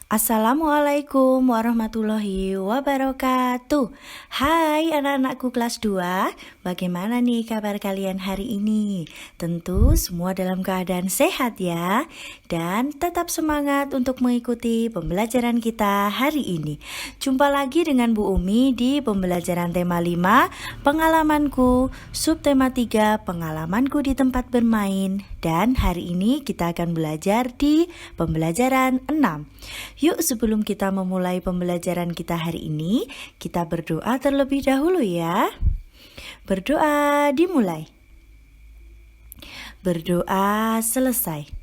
Assalamualaikum warahmatullahi wabarakatuh. Hai anak-anakku kelas 2, bagaimana nih kabar kalian hari ini? Tentu semua dalam keadaan sehat ya. Dan tetap semangat untuk mengikuti pembelajaran kita hari ini. Jumpa lagi dengan Bu Umi di pembelajaran tema 5, pengalamanku, subtema 3, pengalamanku di tempat bermain. Dan hari ini kita akan belajar di pembelajaran 6. Yuk sebelum kita memulai pembelajaran kita hari ini, kita berdoa terlebih dahulu ya. Berdoa dimulai. Berdoa selesai.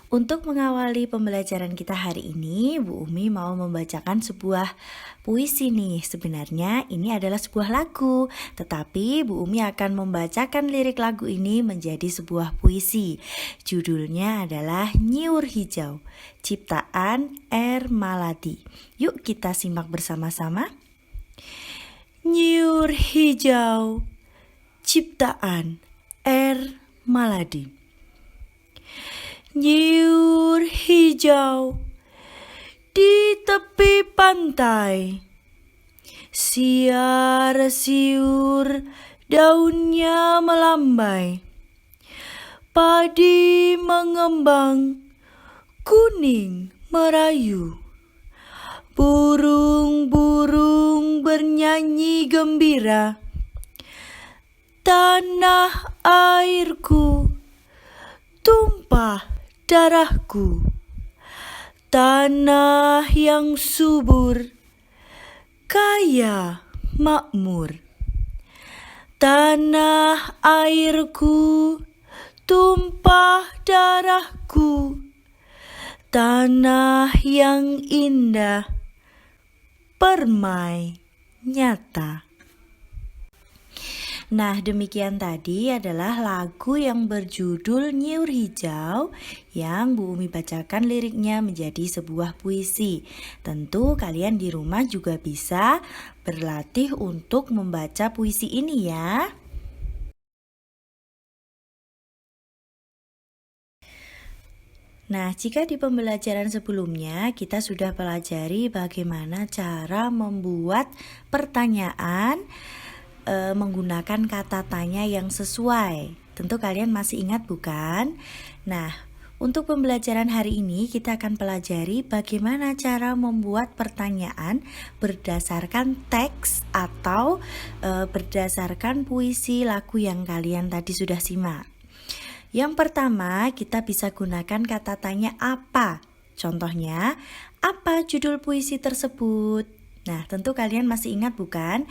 Untuk mengawali pembelajaran kita hari ini, Bu Umi mau membacakan sebuah puisi nih. Sebenarnya ini adalah sebuah lagu, tetapi Bu Umi akan membacakan lirik lagu ini menjadi sebuah puisi. Judulnya adalah Nyiur Hijau, ciptaan R. Maladi. Yuk kita simak bersama-sama. Nyiur hijau, ciptaan R. Maladi. Nyiur hijau di tepi pantai, siar-siur daunnya melambai, padi mengembang, kuning merayu, burung-burung bernyanyi gembira, tanah airku tumpah darahku, tanah yang subur, kaya, makmur. Tanah airku, tumpah darahku, tanah yang indah, permai nyata. Nah, demikian tadi adalah lagu yang berjudul Nyiur Hijau yang Bu Umi bacakan liriknya menjadi sebuah puisi. Tentu kalian di rumah juga bisa berlatih untuk membaca puisi ini ya. Nah, jika di pembelajaran sebelumnya kita sudah pelajari bagaimana cara membuat pertanyaan menggunakan kata tanya yang sesuai. Tentu kalian masih ingat bukan? Nah, untuk pembelajaran hari ini kita akan pelajari bagaimana cara membuat pertanyaan berdasarkan teks atau berdasarkan puisi lagu yang kalian tadi sudah simak. Yang pertama, kita bisa gunakan kata tanya apa. Contohnya, apa judul puisi tersebut? Nah, tentu kalian masih ingat bukan?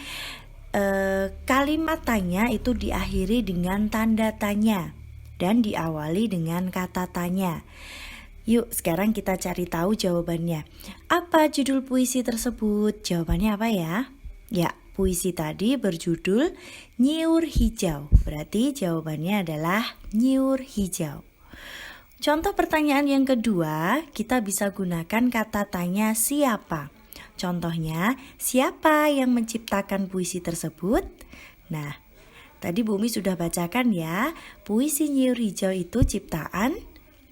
Kalimat tanya itu diakhiri dengan tanda tanya dan diawali dengan kata tanya. Yuk sekarang kita cari tahu jawabannya. Apa judul puisi tersebut? Jawabannya apa ya? Ya, puisi tadi berjudul Nyiur Hijau. Berarti jawabannya adalah Nyiur Hijau. Contoh pertanyaan yang kedua, kita bisa gunakan kata tanya siapa. Contohnya, siapa yang menciptakan puisi tersebut? Nah, tadi Bu Umi sudah bacakan ya, puisi Nyiur Hijau itu ciptaan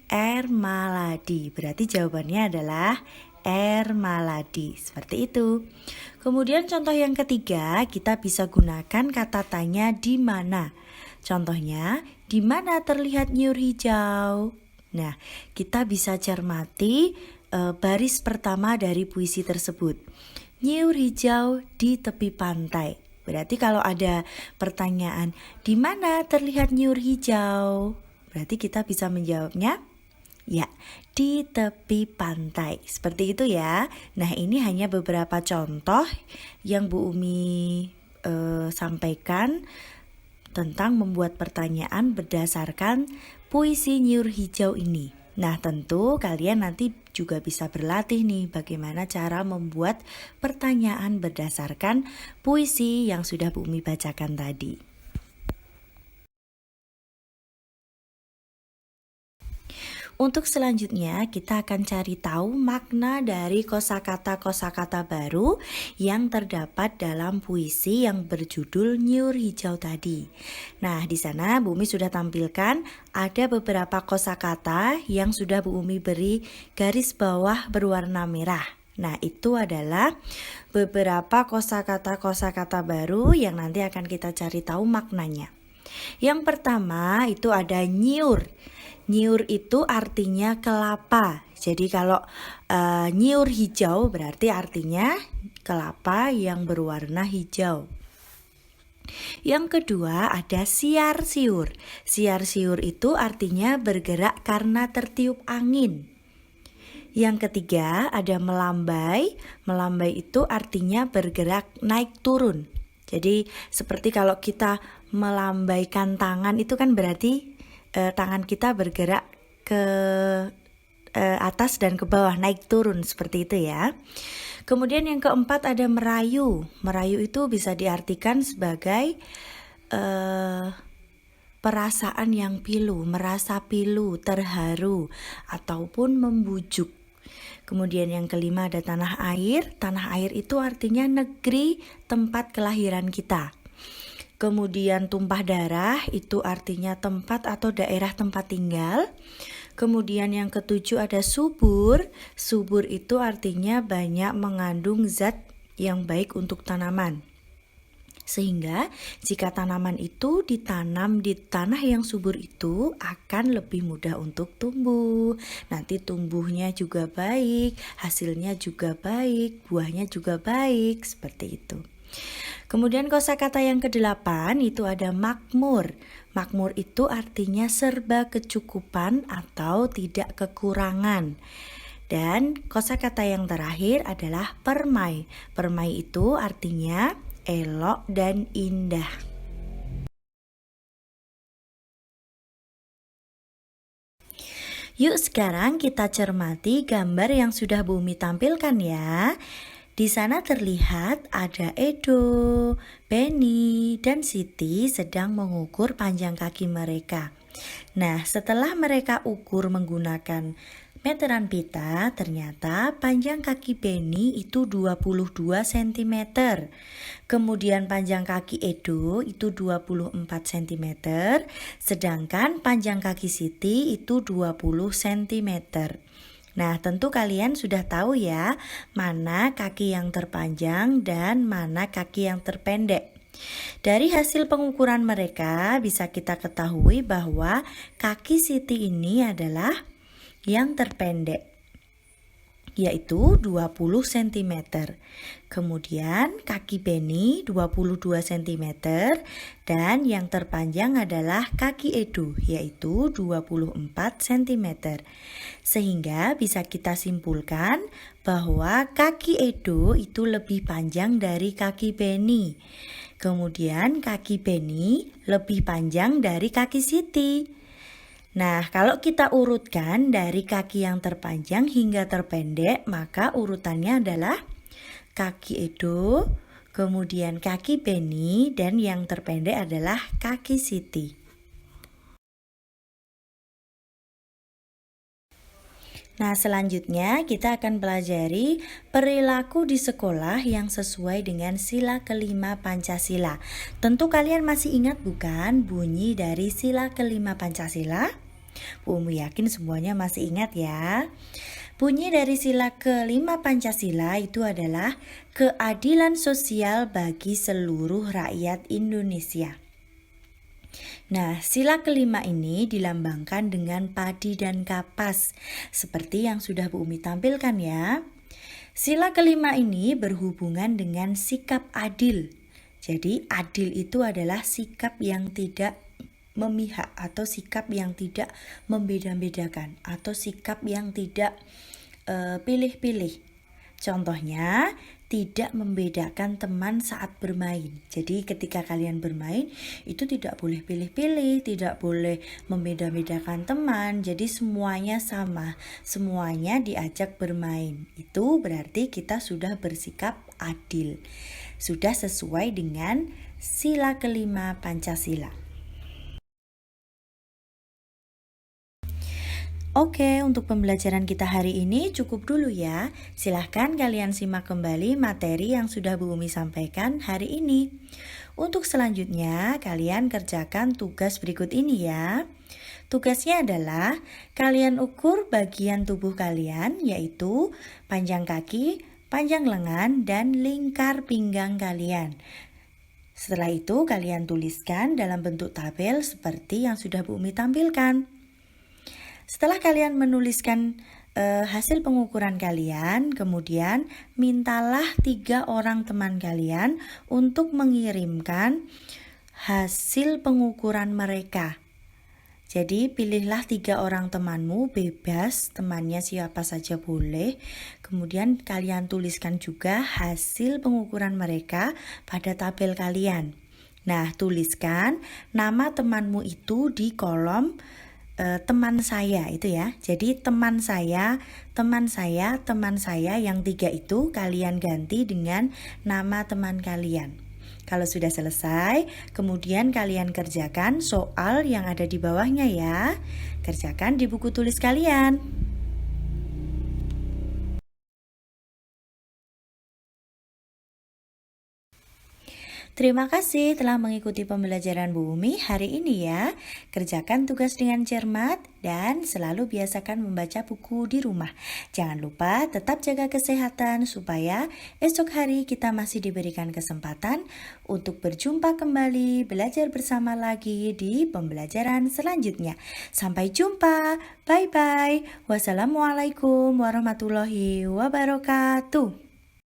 R. Maladi. Berarti jawabannya adalah R. Maladi. Seperti itu. Kemudian contoh yang ketiga, kita bisa gunakan kata tanya di mana. Contohnya, di mana terlihat nyiur hijau? Nah, kita bisa cermati baris pertama dari puisi tersebut. Nyiur hijau di tepi pantai. Berarti kalau ada pertanyaan, di mana terlihat nyiur hijau? Berarti kita bisa menjawabnya, ya, di tepi pantai. Seperti itu ya. Nah, ini hanya beberapa contoh yang Bu Umi sampaikan tentang membuat pertanyaan berdasarkan puisi Nyiur Hijau ini. Nah, tentu kalian nanti juga bisa berlatih nih bagaimana cara membuat pertanyaan berdasarkan puisi yang sudah Bu Umi bacakan tadi. Untuk selanjutnya, kita akan cari tahu makna dari kosakata-kosakata baru yang terdapat dalam puisi yang berjudul Nyur Hijau tadi. Nah, di sana Bu Umi sudah tampilkan ada beberapa kosakata yang sudah Bu Umi beri garis bawah berwarna merah. Nah, itu adalah beberapa kosakata-kosakata baru yang nanti akan kita cari tahu maknanya. Yang pertama itu ada nyiur. Nyiur itu artinya kelapa. Jadi kalau nyiur hijau berarti artinya kelapa yang berwarna hijau. Yang kedua ada siar siur. Siar siur itu artinya bergerak karena tertiup angin. Yang ketiga ada melambai. Melambai itu artinya bergerak naik turun. Jadi seperti kalau kita melambaikan tangan itu kan berarti tangan kita bergerak ke atas dan ke bawah, naik turun seperti itu ya. Kemudian yang keempat ada merayu. Merayu itu bisa diartikan sebagai perasaan yang pilu, merasa pilu, terharu, ataupun membujuk. Kemudian yang kelima ada tanah air. Tanah air itu artinya negeri tempat kelahiran kita. Kemudian tumpah darah itu artinya tempat atau daerah tempat tinggal. Kemudian yang ketujuh ada subur. Subur itu artinya banyak mengandung zat yang baik untuk tanaman. Sehingga jika tanaman itu ditanam di tanah yang subur itu akan lebih mudah untuk tumbuh. Nanti tumbuhnya juga baik, hasilnya juga baik, buahnya juga baik, seperti itu. Kemudian kosakata yang ke-8 itu ada makmur. Makmur itu artinya serba kecukupan atau tidak kekurangan. Dan kosakata yang terakhir adalah permai. Permai itu artinya elok dan indah. Yuk sekarang kita cermati gambar yang sudah Bu Umi tampilkan ya. Di sana terlihat ada Edo, Benny, dan Siti sedang mengukur panjang kaki mereka. Nah, setelah mereka ukur menggunakan meteran pita, ternyata panjang kaki Benny itu 22 cm. Kemudian panjang kaki Edo itu 24 cm, sedangkan panjang kaki Siti itu 20 cm. Nah, tentu kalian sudah tahu ya, mana kaki yang terpanjang dan mana kaki yang terpendek. Dari hasil pengukuran mereka bisa kita ketahui bahwa kaki Siti ini adalah yang terpendek, yaitu 20 cm. Kemudian kaki Benny 22 cm dan yang terpanjang adalah kaki Edo yaitu 24 cm. Sehingga bisa kita simpulkan bahwa kaki Edo itu lebih panjang dari kaki Benny. Kemudian kaki Benny lebih panjang dari kaki Siti. Nah, kalau kita urutkan dari kaki yang terpanjang hingga terpendek, maka urutannya adalah kaki Edo, kemudian kaki Benny, dan yang terpendek adalah kaki Siti. Nah, selanjutnya kita akan pelajari perilaku di sekolah yang sesuai dengan sila kelima Pancasila. Tentu kalian masih ingat bukan bunyi dari sila kelima Pancasila? Bu Umi yakin semuanya masih ingat ya. Bunyi dari sila kelima Pancasila itu adalah keadilan sosial bagi seluruh rakyat Indonesia. Nah, sila kelima ini dilambangkan dengan padi dan kapas, seperti yang sudah Bu Umi tampilkan ya. Sila kelima ini berhubungan dengan sikap adil. Jadi, adil itu adalah sikap yang tidak memihak atau sikap yang tidak membeda-bedakan atau sikap yang tidak pilih-pilih. Contohnya, tidak membedakan teman saat bermain. Jadi ketika kalian bermain itu tidak boleh pilih-pilih, tidak boleh membeda-bedakan teman. Jadi semuanya sama, semuanya diajak bermain. Itu berarti kita sudah bersikap adil. Sudah sesuai dengan sila kelima Pancasila. Oke, untuk pembelajaran kita hari ini cukup dulu ya. Silahkan kalian simak kembali materi yang sudah Bu Umi sampaikan hari ini. Untuk selanjutnya, kalian kerjakan tugas berikut ini ya. Tugasnya adalah kalian ukur bagian tubuh kalian, yaitu panjang kaki, panjang lengan, dan lingkar pinggang kalian. Setelah itu, kalian tuliskan dalam bentuk tabel seperti yang sudah Bu Umi tampilkan. Setelah kalian menuliskan hasil pengukuran kalian, kemudian mintalah 3 orang teman kalian untuk mengirimkan hasil pengukuran mereka. Jadi pilihlah 3 orang temanmu, bebas temannya siapa saja boleh. Kemudian kalian tuliskan juga hasil pengukuran mereka pada tabel kalian. Nah, tuliskan nama temanmu itu di kolom teman saya itu ya. Jadi teman saya yang 3 itu kalian ganti dengan nama teman kalian. Kalau sudah selesai, kemudian kalian kerjakan soal yang ada di bawahnya ya. Kerjakan di buku tulis kalian. Terima kasih telah mengikuti pembelajaran Bu Umi hari ini ya. Kerjakan tugas dengan cermat dan selalu biasakan membaca buku di rumah. Jangan lupa tetap jaga kesehatan supaya esok hari kita masih diberikan kesempatan untuk berjumpa kembali, belajar bersama lagi di pembelajaran selanjutnya. Sampai jumpa. Bye-bye. Wassalamualaikum warahmatullahi wabarakatuh.